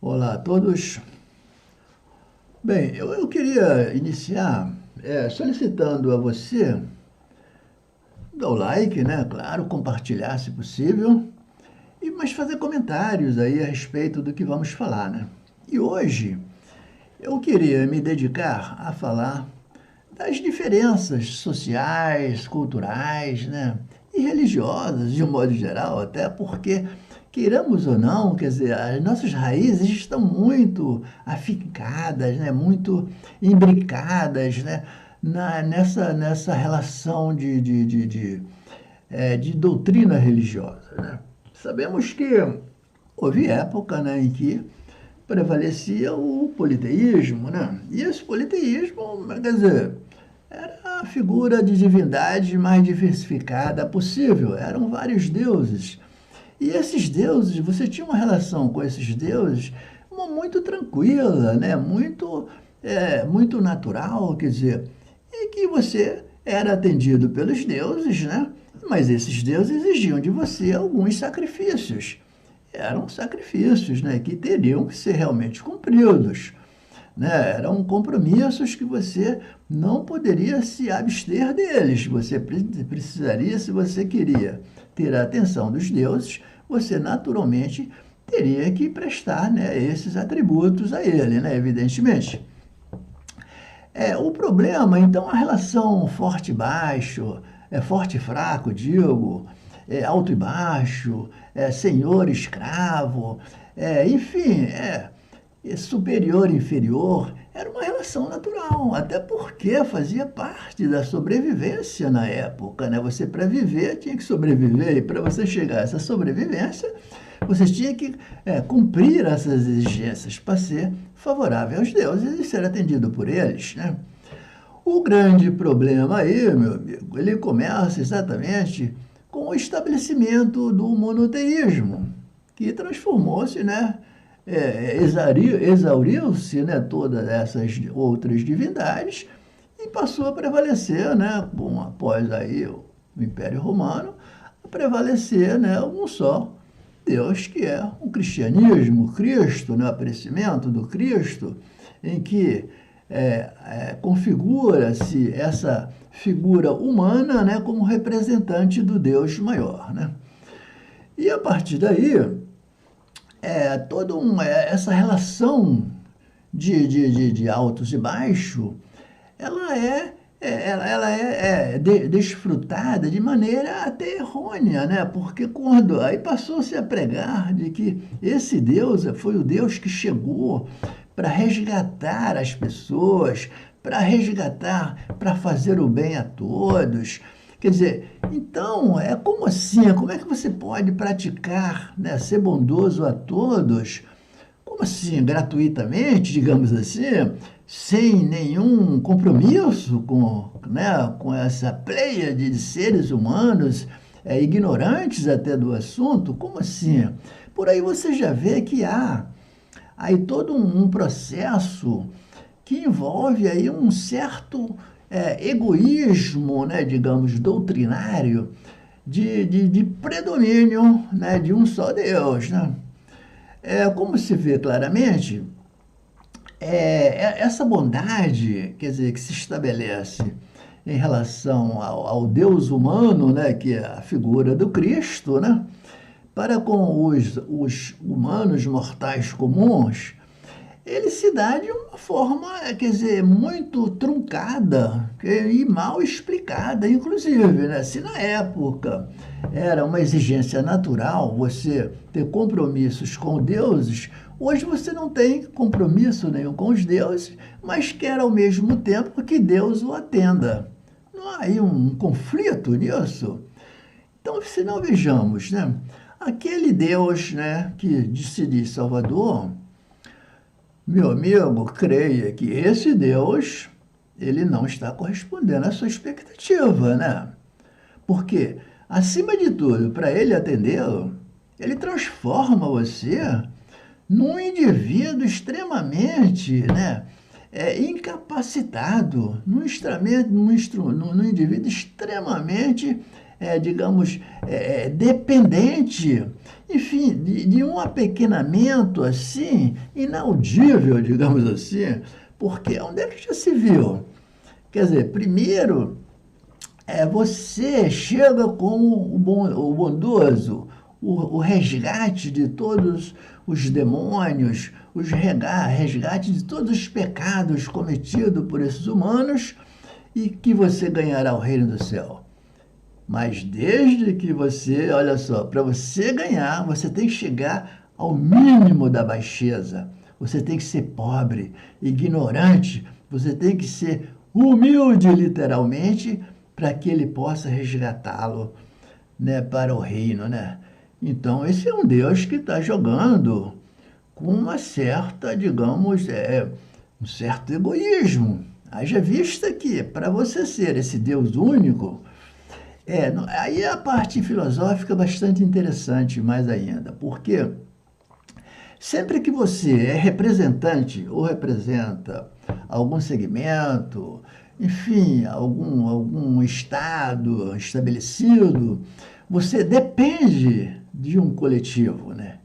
Olá a todos. Bem, eu queria iniciar solicitando a você dar o like, né? Claro, compartilhar se possível, mas fazer comentários aí a respeito do que vamos falar, né? E hoje eu queria me dedicar a falar das diferenças sociais, culturais, né? E religiosas, de um modo geral, até porque, queiramos ou não, quer dizer, as nossas raízes estão muito afincadas, né? Muito imbricadas, né? Nessa relação de doutrina religiosa, né? Sabemos que houve época, né, em que prevalecia o politeísmo, né? E esse politeísmo, quer dizer, era a figura de divindade mais diversificada possível. Eram vários deuses. E esses deuses, você tinha uma relação com esses deuses muito tranquila, né? Muito natural, quer dizer, e que você era atendido pelos deuses, né? Mas esses deuses exigiam de você alguns sacrifícios. Eram sacrifícios, né, que teriam que ser realmente cumpridos, né? Eram compromissos que você não poderia se abster deles. Você precisaria, se você queria ter a atenção dos deuses, você naturalmente teria que prestar, né, esses atributos a ele, né, evidentemente. O problema, então, a relação forte e baixo, forte e fraco, digo, alto e baixo, senhor e escravo, enfim, superior e inferior, era uma relação natural, até porque fazia parte da sobrevivência na época, né? Você, para viver, tinha que sobreviver, e para você chegar a essa sobrevivência, você tinha que cumprir essas exigências para ser favorável aos deuses e ser atendido por eles, né? O grande problema aí, meu amigo, ele começa exatamente com o estabelecimento do monoteísmo, que transformou-se, né? Exauriu-se, né, todas essas outras divindades e passou a prevalecer, né, após aí o Império Romano, a prevalecer, né, um só Deus, que é o cristianismo, Cristo, né, o aparecimento do Cristo, em que configura-se essa figura humana, né, como representante do Deus maior, né? E a partir daí, essa relação de altos e baixos, ela é desfrutada de maneira até errônea, né? Porque quando aí passou-se a pregar de que esse Deus foi o Deus que chegou para resgatar as pessoas, para resgatar, para fazer o bem a todos. Quer dizer, então, como assim? Como é que você pode praticar, né, ser bondoso a todos? Como assim? Gratuitamente, digamos assim, sem nenhum compromisso com essa pleia de seres humanos, ignorantes até do assunto? Como assim? Por aí você já vê que há aí todo um processo que envolve aí um certo egoísmo, né, digamos, doutrinário, de predomínio, né, de um só Deus, né? Como se vê claramente, essa bondade, quer dizer, que se estabelece em relação ao Deus humano, né, que é a figura do Cristo, né, para com os humanos mortais comuns, ele se dá de uma forma, quer dizer, muito truncada e mal explicada, inclusive, né? Se na época era uma exigência natural você ter compromissos com deuses, hoje você não tem compromisso nenhum com os deuses, mas quer ao mesmo tempo que Deus o atenda. Não há aí um conflito nisso? Então, se não vejamos, né? Aquele Deus, né, que se diz Salvador, meu amigo, creia que esse Deus, ele não está correspondendo à sua expectativa, né? Porque, acima de tudo, para ele atendê-lo, ele transforma você num indivíduo extremamente, né, incapacitado, num indivíduo extremamente digamos, dependente, enfim, de um apequenamento assim, inaudível, digamos assim, porque onde é que já se viu? Quer dizer, primeiro, você chega como o bondoso, o resgate de todos os demônios, resgate de todos os pecados cometidos por esses humanos e que você ganhará o reino do céu. Mas desde que você, olha só, para você ganhar, você tem que chegar ao mínimo da baixeza. Você tem que ser pobre, ignorante, você tem que ser humilde, literalmente, para que ele possa resgatá-lo, né, para o reino, né? Então, esse é um Deus que está jogando com uma certa, digamos, um certo egoísmo. Haja vista que, para você ser esse Deus único, aí a parte filosófica é bastante interessante mais ainda, porque sempre que você é representante ou representa algum segmento, enfim, algum estado estabelecido, você depende de um coletivo, né?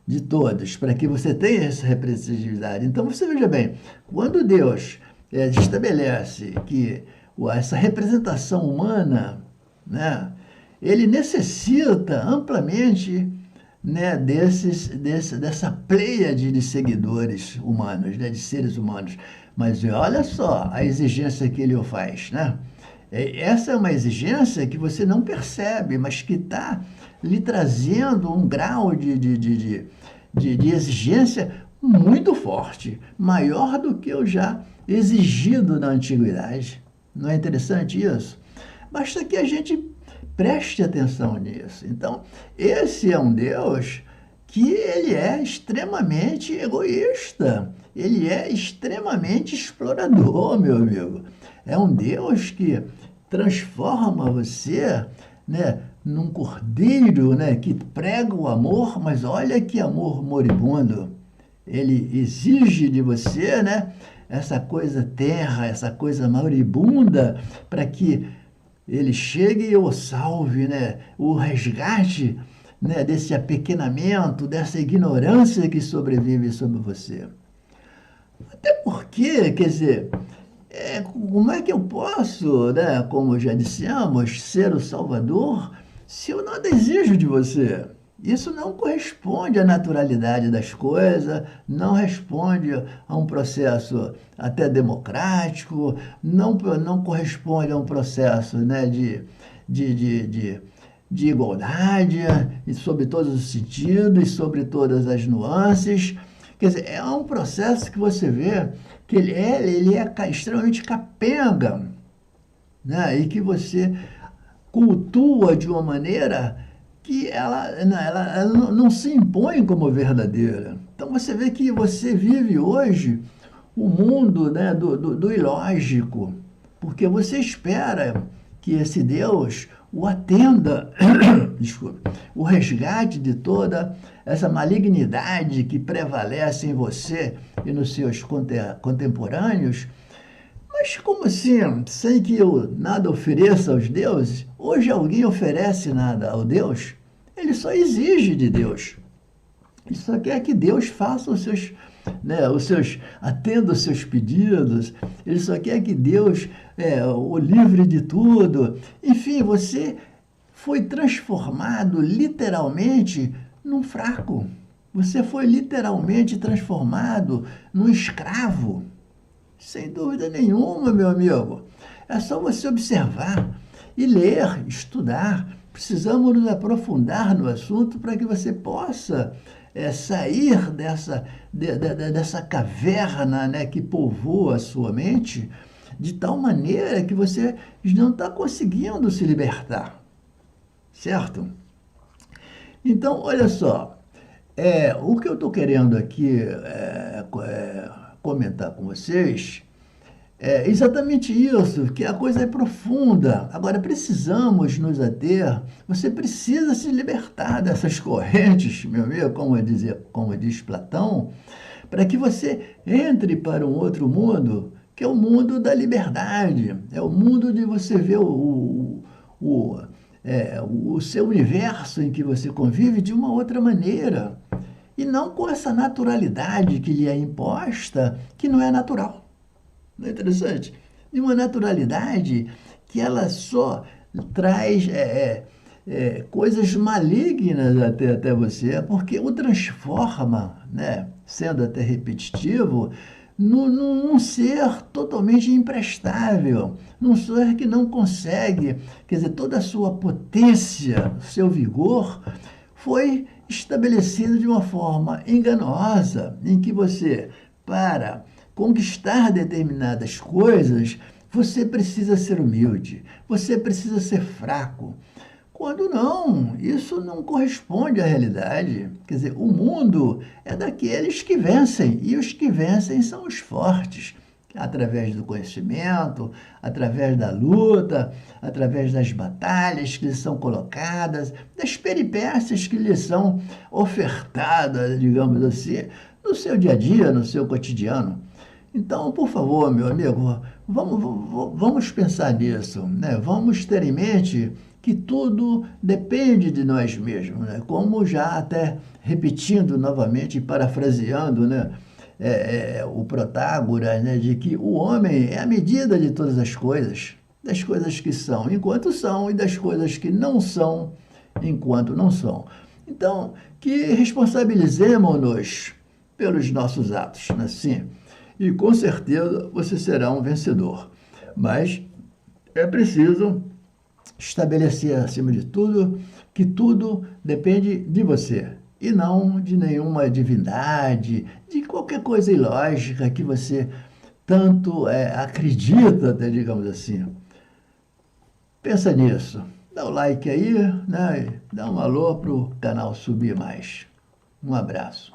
De todos, para que você tenha essa representatividade. Então, você veja bem, quando Deus estabelece que essa representação humana, né, ele necessita amplamente, né, dessa pleiade de seguidores humanos, né, de seres humanos. Mas olha só a exigência que ele o faz, né? Essa é uma exigência que você não percebe, mas que está lhe trazendo um grau de exigência muito forte, maior do que o já exigido na antiguidade. Não é interessante isso? Basta que a gente preste atenção nisso. Então, esse é um Deus que ele é extremamente egoísta, ele é extremamente explorador, meu amigo. É um Deus que transforma você, né, num cordeiro, né, que prega o amor, mas olha que amor moribundo. Ele exige de você, né, essa coisa terra, essa coisa moribunda, para que ele chegue e o salve, né, o resgate, né, desse apequenamento, dessa ignorância que sobrevive sobre você. Até porque, quer dizer, como é que eu posso, né, como já dissemos, ser o Salvador se eu nada exijo de você? Isso não corresponde à naturalidade das coisas, não responde a um processo até democrático, não corresponde a um processo, né, de igualdade, e sobre todos os sentidos, sobre todas as nuances. Quer dizer, é um processo que você vê que ele é extremamente capenga, né? E que você cultua de uma maneira que ela não se impõe como verdadeira. Então você vê que você vive hoje o mundo, né, do ilógico, porque você espera que esse Deus o atenda, desculpa, o resgate de toda essa malignidade que prevalece em você e nos seus contemporâneos. Mas como assim? Sem que eu nada ofereça aos deuses? Hoje alguém oferece nada ao Deus? Ele só exige de Deus. Ele só quer que Deus faça atenda os seus pedidos. Ele só quer que Deus o livre de tudo. Enfim, você foi transformado literalmente num fraco. Você foi literalmente transformado num escravo. Sem dúvida nenhuma, meu amigo. É só você observar e ler, estudar. Precisamos nos aprofundar no assunto para que você possa sair dessa caverna, né, que povoa a sua mente, de tal maneira que você não está conseguindo se libertar. Certo? Então, olha só. O que eu estou querendo aqui comentar com vocês é exatamente isso, que a coisa é profunda. Agora, precisamos nos ater, você precisa se libertar dessas correntes, meu amigo, como diz Platão, para que você entre para um outro mundo, que é o mundo da liberdade, é o mundo de você ver o seu universo em que você convive de uma outra maneira. E não com essa naturalidade que lhe é imposta, que não é natural. Não é interessante? E uma naturalidade que ela só traz coisas malignas até você, porque o transforma, né, sendo até repetitivo, num ser totalmente imprestável, num ser que não consegue, quer dizer, toda a sua potência, seu vigor, foi estabelecido de uma forma enganosa, em que você, para conquistar determinadas coisas, você precisa ser humilde, você precisa ser fraco. Quando não, isso não corresponde à realidade. Quer dizer, o mundo é daqueles que vencem, e os que vencem são os fortes, através do conhecimento, através da luta, através das batalhas que lhes são colocadas, das peripécias que lhes são ofertadas, digamos assim, no seu dia a dia, no seu cotidiano. Então, por favor, meu amigo, vamos pensar nisso, né? Vamos ter em mente que tudo depende de nós mesmos, né? Como já até repetindo novamente, parafraseando, né? O Protágoras, né? De que o homem é a medida de todas as coisas, das coisas que são enquanto são e das coisas que não são enquanto não são. Então, que responsabilizemos-nos pelos nossos atos, né? Sim. E com certeza você será um vencedor. Mas é preciso estabelecer, acima de tudo, que tudo depende de você e não de nenhuma divindade, de qualquer coisa ilógica que você tanto acredita, até, digamos assim. Pensa nisso. Dá o like aí, né? Dá um alô para o canal subir mais. Um abraço.